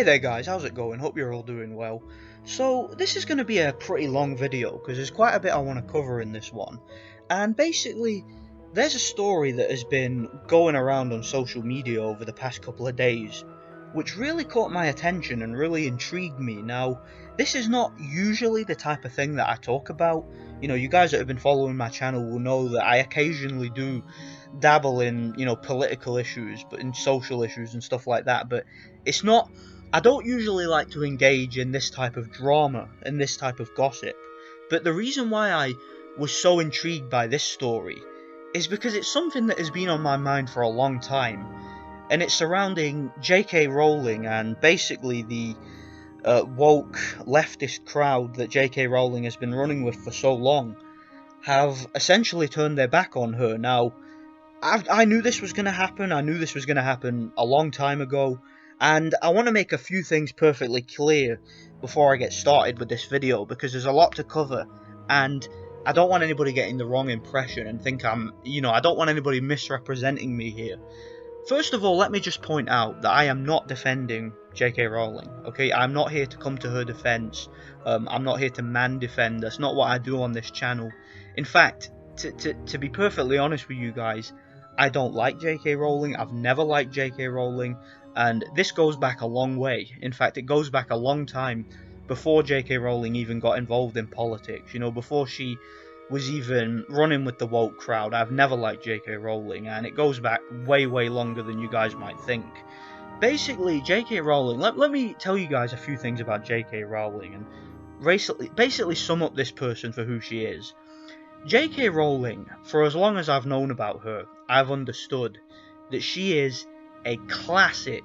Hey there guys, how's it going? Hope you're all doing well. So this is going to be a pretty long video because there's quite a bit I want to cover in this one. And basically, there's a story that has been going around on social media over the past couple of days, which really caught my attention and really intrigued me. Now, this is not usually the type of thing that I talk about. You know, you guys that have been following my channel will know that I occasionally do dabble in, political issues, but in social issues and stuff like that, but it's not, I don't usually like to engage in this type of drama and this type of gossip. But the reason why I was so intrigued by this story is because it's something that has been on my mind for a long time, and it's surrounding JK Rowling and basically the woke leftist crowd that JK Rowling has been running with for so long have essentially turned their back on her. Now, I knew this was going to happen. I knew this was going to happen a long time ago. And I want to make a few things perfectly clear before I get started with this video, because there's a lot to cover. And I don't want anybody getting the wrong impression and think I don't want anybody misrepresenting me here. First of all, let me just point out that I am not defending JK Rowling, okay? I'm not here to come to her defense. I'm not here to man defend. That's not what I do on this channel. In fact, to be perfectly honest with you guys, I don't like JK Rowling. I've never liked JK Rowling, and this goes back a long way. In fact, it goes back a long time before JK Rowling even got involved in politics. You know, before she was even running with the woke crowd. I've never liked JK Rowling, and it goes back way longer than you guys might think. Basically, JK Rowling, let me tell you guys a few things about JK Rowling and basically sum up this person for who she is. JK Rowling, for as long as I've known about her, I've understood that she is a classic,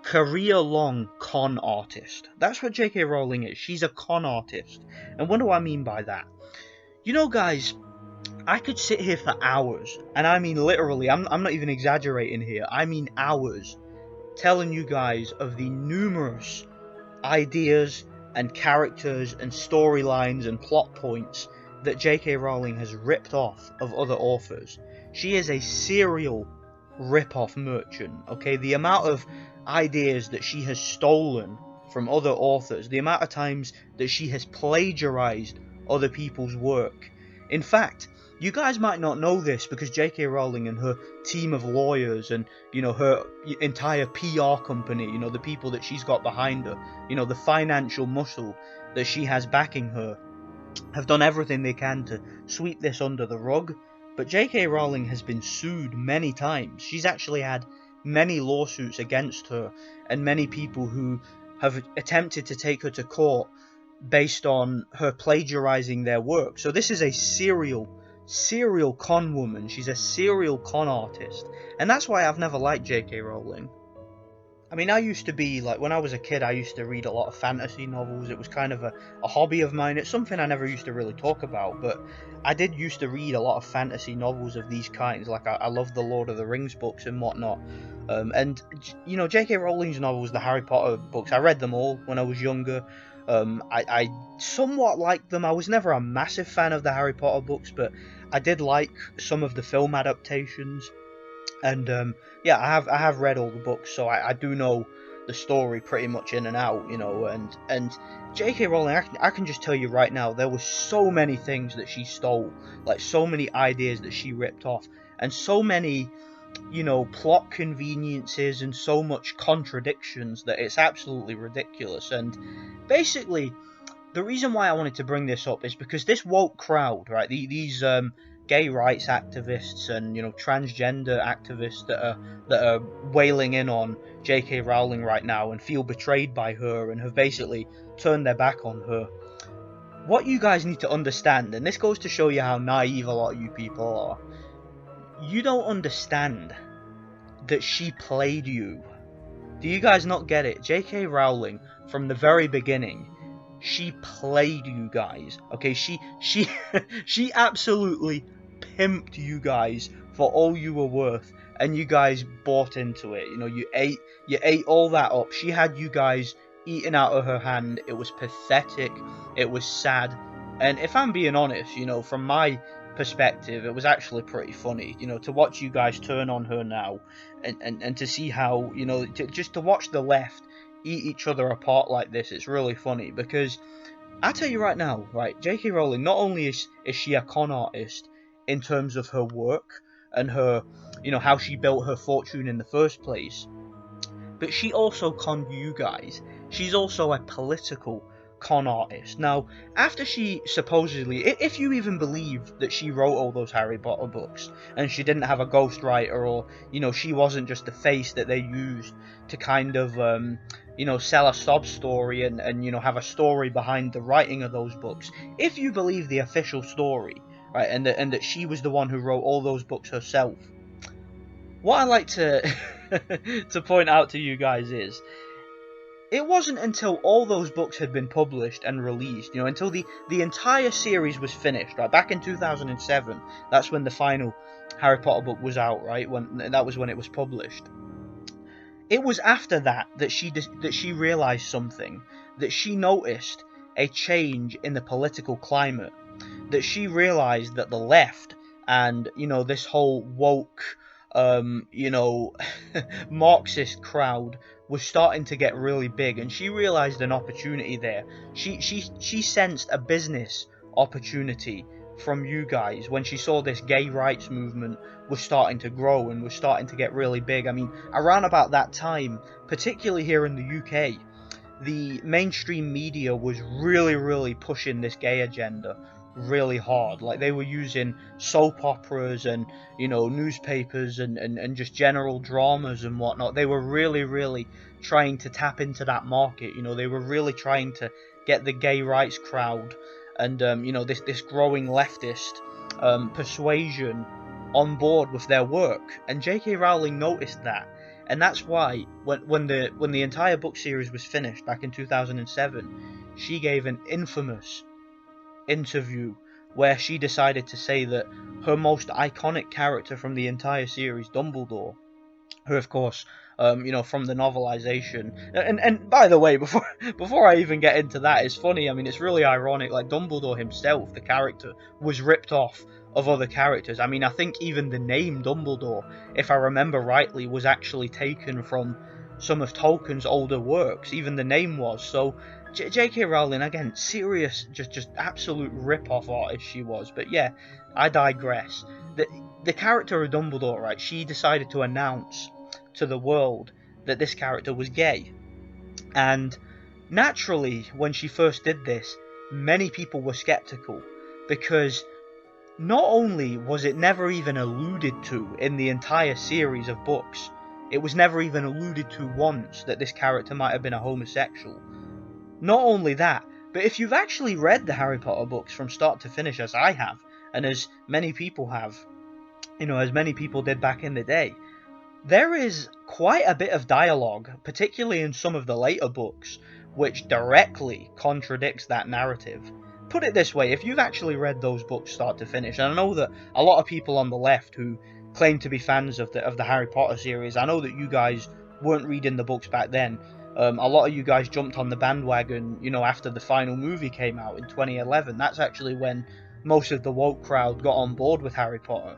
career-long con artist. That's what JK Rowling is. She's a con artist. And what do I mean by that? You know, guys, I could sit here for hours, and I mean literally, I'm not even exaggerating here, I mean hours, telling you guys of the numerous ideas and characters and storylines and plot points that JK Rowling has ripped off of other authors. She is a serial rip-off merchant, okay? The amount of ideas that she has stolen from other authors, the amount of times that she has plagiarized other people's work. In fact, you guys might not know this because JK Rowling and her team of lawyers and, her entire PR company, the people that she's got behind her, the financial muscle that she has backing her, have done everything they can to sweep this under the rug. But JK Rowling has been sued many times. She's actually had many lawsuits against her, and many people who have attempted to take her to court based on her plagiarizing their work. So this is a serial con woman. She's a serial con artist, and that's why I've never liked JK Rowling. I mean, I used to be, like, when I was a kid, I used to read a lot of fantasy novels. It was kind of a hobby of mine. It's something I never used to really talk about, but I did used to read a lot of fantasy novels of these kinds. Like, I love the Lord of the Rings books and whatnot. And, JK Rowling's novels, the Harry Potter books, I read them all when I was younger. I somewhat liked them. I was never a massive fan of the Harry Potter books, but I did like some of the film adaptations. And yeah, I have read all the books, so I do know the story pretty much in and out, and JK Rowling, I can just tell you right now, there were so many things that she stole, like so many ideas that she ripped off, and so many, plot conveniences and so much contradictions that it's absolutely ridiculous. And basically, the reason why I wanted to bring this up is because this woke crowd, right, these gay rights activists and transgender activists that are wailing in on JK Rowling right now and feel betrayed by her and have basically turned their back on her. What you guys need to understand, and this goes to show you how naive a lot of you people are, you don't understand that she played you. Do you guys not get it? JK Rowling, from the very beginning, she played you guys, okay? She she absolutely pimped you guys for all you were worth, and you guys bought into it. You ate all that up. She had you guys eaten out of her hand. It was pathetic. It was sad. And if I'm being honest, from my perspective, it was actually pretty funny, to watch you guys turn on her now, and to see how, just to watch the left eat each other apart like this, it's really funny, because I tell you right now, right, JK Rowling, not only is she a con artist in terms of her work and her, how she built her fortune in the first place, but she also conned you guys. She's also a political con artist. Now, after she supposedly, if you even believe that she wrote all those Harry Potter books and she didn't have a ghostwriter, or she wasn't just the face that they used to kind of sell a sob story and have a story behind the writing of those books. If you believe the official story, right, and that she was the one who wrote all those books herself, what I like to to point out to you guys is, it wasn't until all those books had been published and released, until the entire series was finished, right, back in 2007, that's when the final Harry Potter book was out, right, that was when it was published. It was after that she realized something, that she noticed a change in the political climate, that she realized that the left and this whole woke Marxist crowd was starting to get really big, and she realized an opportunity there. She sensed a business opportunity from you guys when she saw this gay rights movement was starting to grow and was starting to get really big. I mean, around about that time, particularly here in the UK, the mainstream media was really pushing this gay agenda really hard. Like, they were using soap operas and newspapers and just general dramas and whatnot. They were really trying to tap into that market. They were really trying to get the gay rights crowd and this growing leftist persuasion on board with their work. And JK Rowling noticed that, and that's why when the entire book series was finished back in 2007, she gave an infamous interview where she decided to say that her most iconic character from the entire series, Dumbledore, who of course from the novelization, and by the way, before I even get into that, it's funny, I mean, it's really ironic, like, Dumbledore himself, the character, was ripped off of other characters. I mean, I think even the name Dumbledore, if I remember rightly, was actually taken from some of Tolkien's older works. Even the name was. So J.K. Rowling, again, serious, just absolute rip-off artist she was. But yeah, I digress. The character of Dumbledore, right, she decided to announce to the world that this character was gay. And naturally, when she first did this, many people were skeptical, because not only was it never even alluded to in the entire series of books, it was never even alluded to once that this character might have been a homosexual. Not only that, but if you've actually read the Harry Potter books from start to finish, as I have, and as many people have, as many people did back in the day, there is quite a bit of dialogue, particularly in some of the later books, which directly contradicts that narrative. Put it this way, if you've actually read those books start to finish, and I know that a lot of people on the left who claim to be fans of the Harry Potter series, I know that you guys weren't reading the books back then. A lot of you guys jumped on the bandwagon, after the final movie came out in 2011. That's actually when most of the woke crowd got on board with Harry Potter.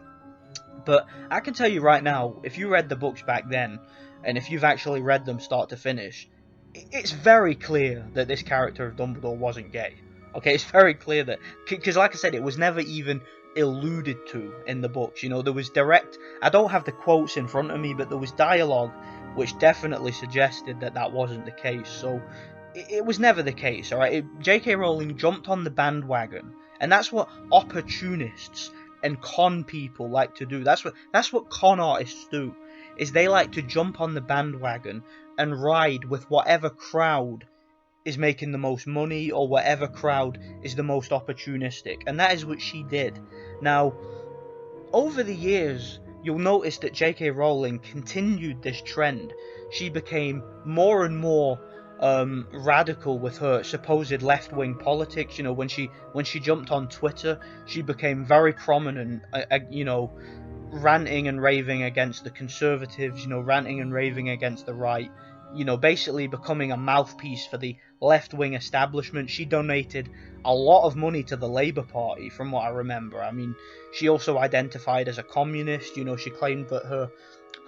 But I can tell you right now, if you read the books back then, and if you've actually read them start to finish, it's very clear that this character of Dumbledore wasn't gay. Okay, it's very clear that, because like I said, it was never even alluded to in the books. There was direct, I don't have the quotes in front of me, but there was dialogue which definitely suggested that that wasn't the case. So it was never the case, alright? JK Rowling jumped on the bandwagon, and that's what opportunists and con people like to do. That's what con artists do, is they like to jump on the bandwagon and ride with whatever crowd is making the most money, or whatever crowd is the most opportunistic, and that is what she did. Now, over the years, you'll notice that JK Rowling continued this trend. She became more and more radical with her supposed left-wing politics. When she jumped on Twitter, she became very prominent, ranting and raving against the conservatives, ranting and raving against the right, basically becoming a mouthpiece for the left-wing establishment. She donated a lot of money to the Labour Party, from what I remember. I mean, she also identified as a communist. She claimed that her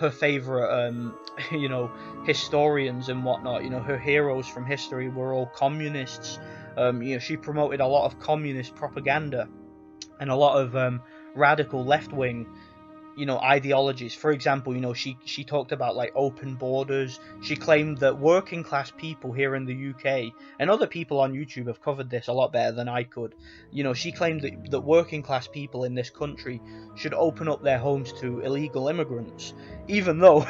her favorite, you know, historians and whatnot. You know, her heroes from history were all communists. You know, she promoted a lot of communist propaganda and a lot of radical left-wing, you know, ideologies. For example, you know, she talked about like open borders. She claimed that working class people here in the UK, and other people on YouTube have covered this a lot better than I could. You know, she claimed that working class people in this country should open up their homes to illegal immigrants, even though,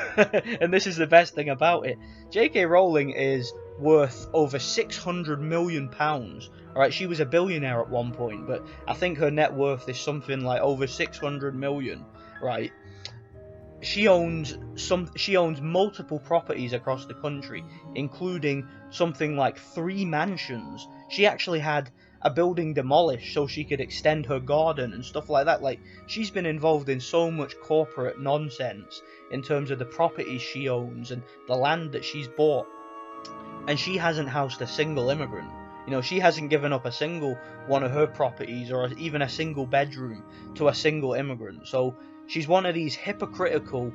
and this is the best thing about it, JK Rowling is worth over £600 million. All right, she was a billionaire at one point, but I think her net worth is something like over 600 million. Right, she owns multiple properties across the country, including something like 3 mansions. She actually had a building demolished so she could extend her garden and stuff like that. Like, she's been involved in so much corporate nonsense in terms of the properties she owns and the land that she's bought, and she hasn't housed a single immigrant. You know, she hasn't given up a single one of her properties or even a single bedroom to a single immigrant. So she's one of these hypocritical,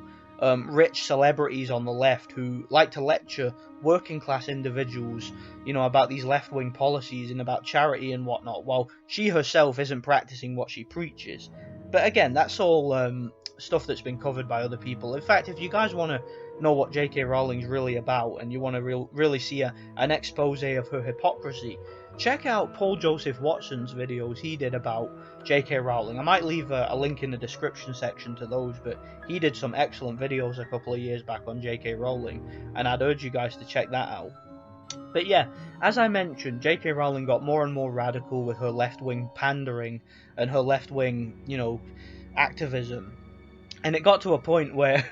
rich celebrities on the left who like to lecture working class individuals, you know, about these left wing policies and about charity and whatnot, while she herself isn't practicing what she preaches. But again, that's all stuff that's been covered by other people. In fact, if you guys want to know what JK Rowling's really about and you want to really see an expose of her hypocrisy, check out Paul Joseph Watson's videos he did about JK Rowling. I might leave a link in the description section to those, but he did some excellent videos a couple of years back on JK Rowling, and I'd urge you guys to check that out. But yeah, as I mentioned, JK Rowling got more and more radical with her left-wing pandering and her left-wing, you know, activism. And it got to a point where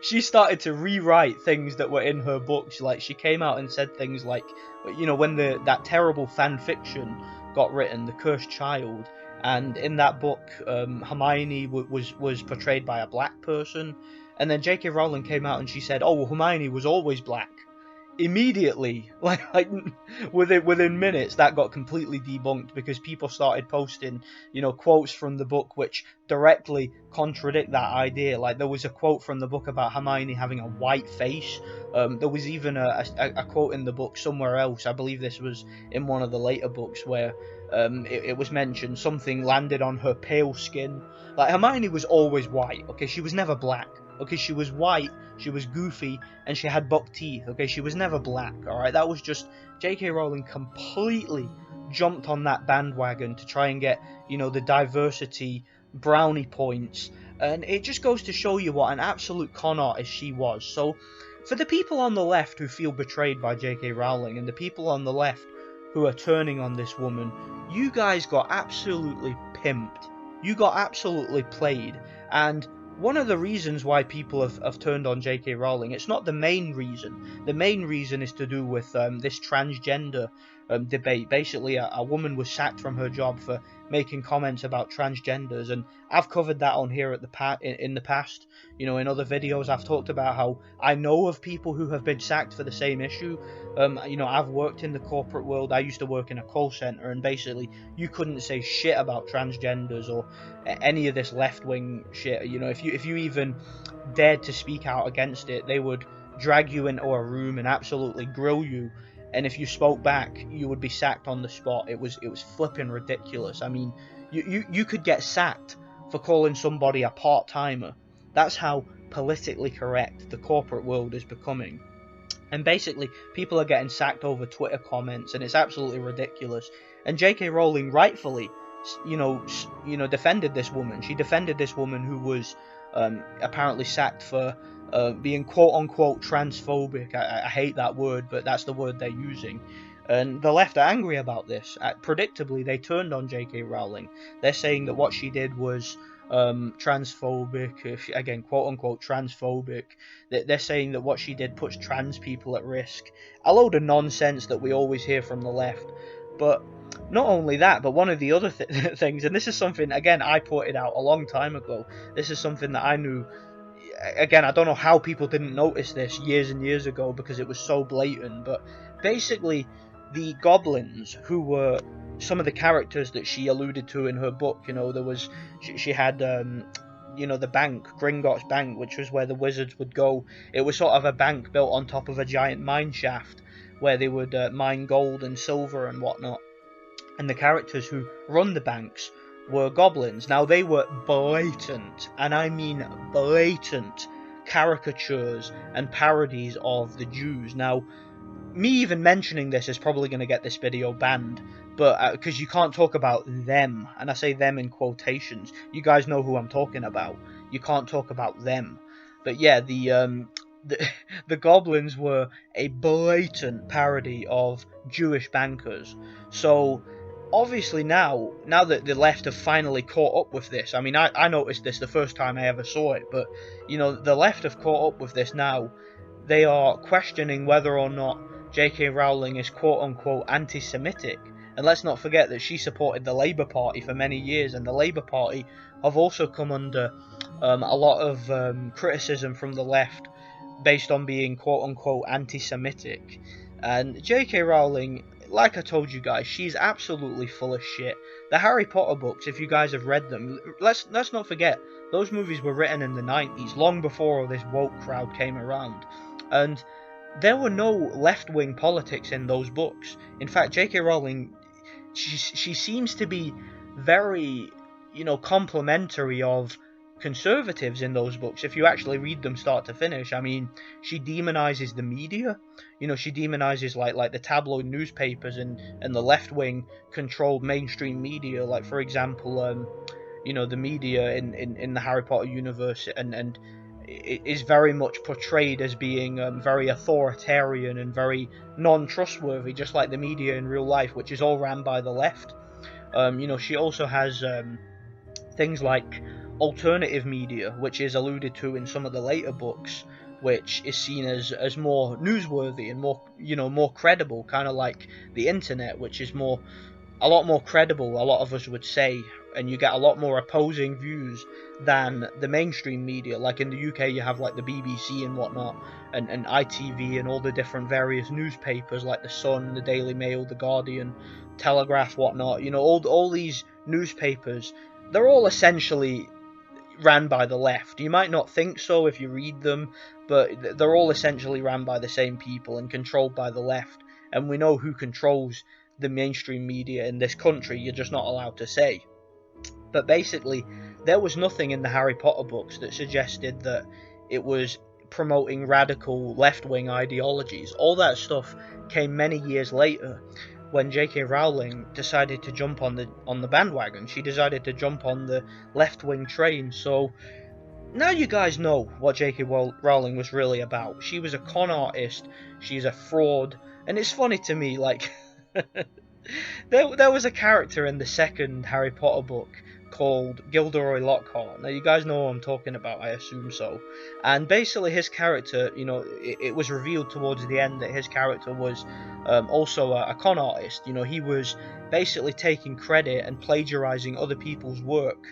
she started to rewrite things that were in her books. Like, she came out and said things like, you know, when that terrible fan fiction got written, The Cursed Child, and in that book, Hermione was portrayed by a black person, and then J.K. Rowling came out and she said, oh, well, Hermione was always black. Immediately, like within minutes, that got completely debunked because people started posting, you know, quotes from the book which directly contradict that idea. Like, there was a quote from the book about Hermione having a white face. There was even a quote in the book somewhere else, I believe this was in one of the later books, where it was mentioned something landed on her pale skin. Like, Hermione was always white, okay? She was never black. Okay, she was white, she was goofy, and she had buck teeth. Okay, she was never black, alright? That was just JK Rowling completely jumped on that bandwagon to try and get, you know, the diversity brownie points. And it just goes to show you what an absolute con artist she was. So, for the people on the left who feel betrayed by JK Rowling, and the people on the left who are turning on this woman, you guys got absolutely pimped. You got absolutely played. And one of the reasons why people have turned on JK Rowling, it's not the main reason. The main reason is to do with this transgender debate. Basically, a woman was sacked from her job for making comments about transgenders, and I've covered that on here in the past. You know, in other videos, I've talked about how I know of people who have been sacked for the same issue. You know, I've worked in the corporate world. I used to work in a call center, and basically, you couldn't say shit about transgenders or any of this left-wing shit. You know, if you even dared to speak out against it, they would drag you into a room and absolutely grill you. And if you spoke back, you would be sacked on the spot. It was flipping ridiculous. I mean, you could get sacked for calling somebody a part-timer. That's how politically correct the corporate world is becoming. And basically, people are getting sacked over Twitter comments, and it's absolutely ridiculous. And J.K. Rowling rightfully, you know, defended this woman. She defended this woman who was apparently sacked for being quote-unquote transphobic. I hate that word, but that's the word they're using. And the left are angry about this. Predictably, they turned on J.K. Rowling. They're saying that what she did was transphobic, again, quote-unquote transphobic. They're saying that what she did puts trans people at risk. A load of nonsense that we always hear from the left. But not only that, but one of the other things, and this is something, again, I pointed out a long time ago. This is something that I knew. Again, I don't know how people didn't notice this years and years ago because it was so blatant, but basically the goblins, who were some of the characters that she alluded to in her book, you know, there was, she had the bank, Gringotts Bank, which was where the wizards would go. It was sort of a bank built on top of a giant mine shaft where they would mine gold and silver and whatnot. And the characters who run the banks were goblins. Now, they were blatant, and I mean blatant, caricatures and parodies of the Jews. Now, me even mentioning this is probably going to get this video banned, but because you can't talk about them, and I say them in quotations. You guys know who I'm talking about. You can't talk about them. But yeah, the goblins were a blatant parody of Jewish bankers. So obviously now that the left have finally caught up with this, I mean, I noticed this the first time I ever saw it, but the left have caught up with this now. They are questioning whether or not JK Rowling is quote-unquote anti-Semitic. And let's not forget that she supported the Labour Party for many years, and the Labour Party have also come under a lot of criticism from the left based on being quote-unquote anti-Semitic. And JK Rowling, like I told you guys, she's absolutely full of shit. The Harry Potter books, if you guys have read them, let's not forget, those movies were written in the 90s, long before all this woke crowd came around. And there were no left-wing politics in those books. In fact, J.K. Rowling, she seems to be very, complimentary of conservatives in those books. If you actually read them start to finish, I mean, she demonizes the media. She demonizes like the tabloid newspapers and the left-wing controlled mainstream media. Like, for example, the media in the Harry Potter universe and it is very much portrayed as being very authoritarian and very non-trustworthy, just like the media in real life, which is all ran by the left. She also has things like alternative media, which is alluded to in some of the later books, which is seen as more newsworthy and more credible, kind of like the internet, which is a lot more credible, a lot of us would say, and you get a lot more opposing views than the mainstream media. Like in the UK, you have like the BBC and whatnot, and ITV and all the different various newspapers like the Sun, the Daily Mail, the Guardian, Telegraph, whatnot. All these newspapers, they're all essentially ran by the left. You might not think so if you read them, but they're all essentially ran by the same people and controlled by the left. And we know who controls the mainstream media in this country. You're just not allowed to say. But basically, there was nothing in the Harry Potter books that suggested that it was promoting radical left-wing ideologies. All that stuff came many years later when J.K. Rowling decided to jump on the bandwagon. She decided to jump on the left-wing train. So now you guys know what J.K. Rowling was really about. She was a con artist. She's a fraud. And it's funny to me, like there was a character in the second Harry Potter book called Gilderoy Lockhart. Now you guys know what I'm talking about, I assume so. And basically his character, it was revealed towards the end that his character was also a con artist. He was basically taking credit and plagiarizing other people's work.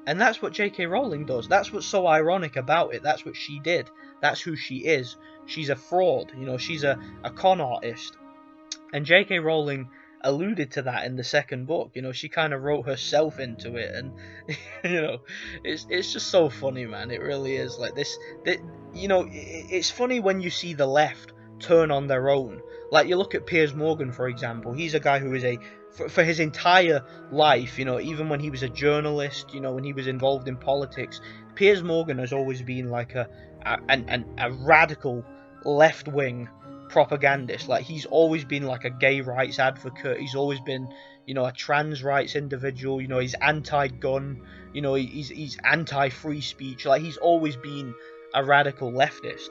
And that's what J.K. Rowling does. That's what's so ironic about it. That's what she did. That's who she is. She's a fraud. She's a con artist. And J.K. Rowling alluded to that in the second book. She kind of wrote herself into it, and it's just so funny, man. It really is. Like this, it's funny when you see the left turn on their own. Like you look at Piers Morgan, for example. He's a guy who is for his entire life, even when he was a journalist, when he was involved in politics, Piers Morgan has always been like a radical left-wing propagandist. Like he's always been like a gay rights advocate. He's always been, a trans rights individual. He's anti-gun. He's anti-free speech. Like he's always been a radical leftist.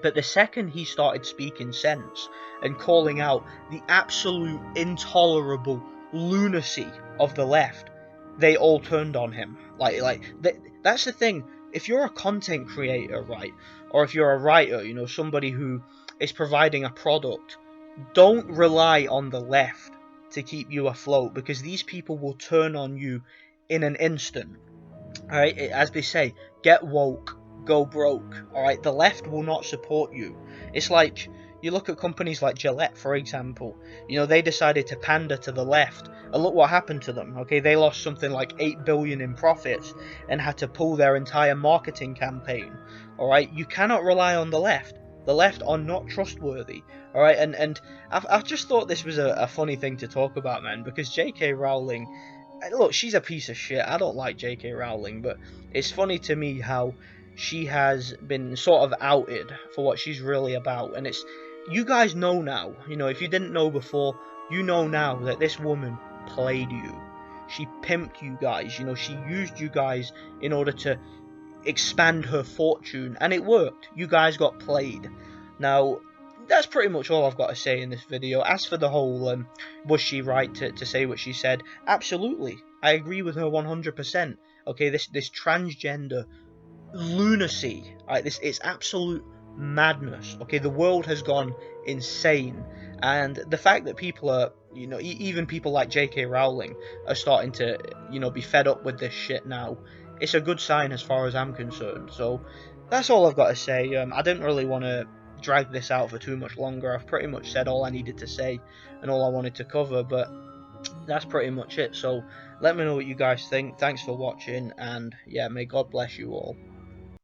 But the second he started speaking sense and calling out the absolute intolerable lunacy of the left, they all turned on him. That's the thing. If you're a content creator, right, or if you're a writer, somebody who is providing a product, don't rely on the left to keep you afloat, because these people will turn on you in an instant. Alright, as they say, get woke, go broke. Alright, the left will not support you. It's like, You look at companies like Gillette, for example. You know, they decided to pander to the left, and look what happened to them. Okay, they lost something like 8 billion in profits and had to pull their entire marketing campaign. All right, you cannot rely on the left. The left are not trustworthy. All right, and I've just thought this was a funny thing to talk about, man, because JK Rowling, look, she's a piece of shit. I don't like JK Rowling, but it's funny to me how she has been sort of outed for what she's really about. And it's, you guys know now, you know, if you didn't know before, you know now that this woman played you. She pimped you guys, you know, she used you guys in order to expand her fortune, and it worked. You guys got played. Now, that's pretty much all I've got to say in this video. As for the whole, was she right to say what she said? Absolutely. I agree with her 100%. Okay, this transgender lunacy, right? This is absolute madness. Okay, the world has gone insane, and the fact that people are, you know, even people like JK Rowling are starting to, you know, be fed up with this shit now. It's a good sign as far as I'm concerned. So that's all I've got to say. I didn't really want to drag this out for too much longer. I've pretty much said all I needed to say and all I wanted to cover, but that's pretty much it. So let me know what you guys think. Thanks for watching, and yeah, may God bless you all.